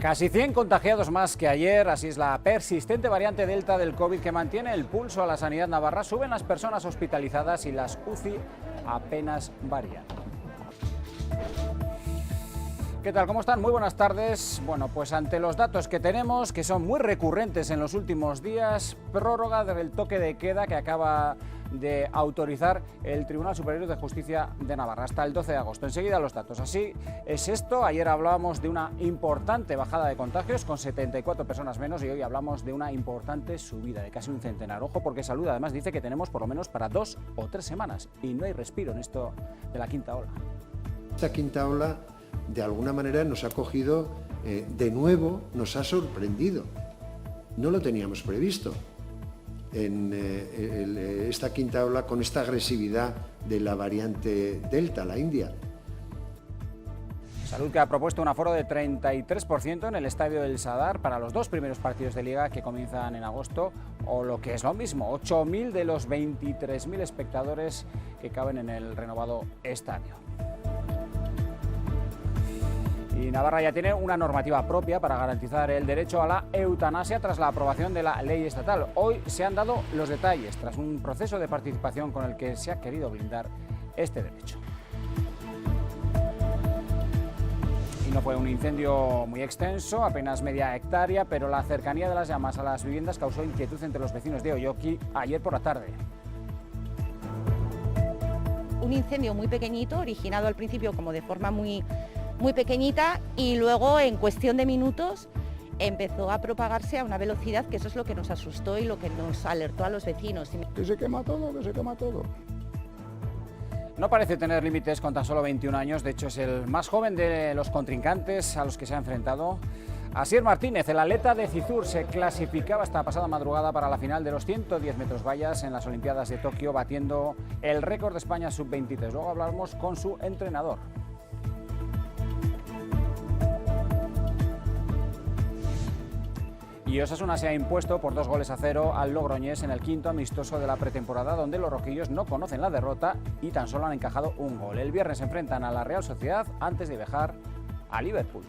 Casi 100 contagiados más que ayer, así es la persistente variante Delta del COVID que mantiene el pulso a la sanidad navarra. Suben las personas hospitalizadas y las UCI apenas varían. ¿Qué tal? ¿Cómo están? Muy buenas tardes. Bueno, pues ante los datos que tenemos, que son muy recurrentes en los últimos días, prórroga del toque de queda que acaba de autorizar el Tribunal Superior de Justicia de Navarra hasta el 12 de agosto. Enseguida los datos. Así es esto. Ayer hablábamos de una importante bajada de contagios con 74 personas menos y hoy hablamos de una importante subida de casi un centenar. Ojo, porque Salud además dice que tenemos por lo menos para 2 o 3 semanas y no hay respiro en esto de la quinta ola. Esta quinta ola de alguna manera nos ha cogido de nuevo, nos ha sorprendido. No lo teníamos previsto. En esta quinta ola con esta agresividad de la variante Delta, la India. Salud que ha propuesto un aforo de 33% en el estadio del Sadar para los 2 primeros partidos de Liga que comienzan en agosto, o lo que es lo mismo, 8.000 de los 23.000 espectadores que caben en el renovado estadio. Y Navarra ya tiene una normativa propia para garantizar el derecho a la eutanasia tras la aprobación de la ley estatal. Hoy se han dado los detalles tras un proceso de participación con el que se ha querido blindar este derecho. Y no fue un incendio muy extenso, apenas media hectárea, pero la cercanía de las llamas a las viviendas causó inquietud entre los vecinos de Oyoki ayer por la tarde. Un incendio muy pequeñito, originado al principio como de forma muy pequeñita y luego en cuestión de minutos empezó a propagarse a una velocidad que eso es lo que nos asustó y lo que nos alertó a los vecinos. Que se quema todo, que se quema todo. No parece tener límites con tan solo 21 años, de hecho es el más joven de los contrincantes a los que se ha enfrentado. Asier Martínez, el atleta de Cizur, se clasificaba esta pasada madrugada para la final de los 110 metros vallas en las Olimpiadas de Tokio, batiendo el récord de España sub-23. Luego hablamos con su entrenador. Y Osasuna se ha impuesto por 2-0 al Logroñés en el quinto amistoso de la pretemporada, donde los rojillos no conocen la derrota y tan solo han encajado un gol. El viernes se enfrentan a la Real Sociedad antes de viajar a Liverpool.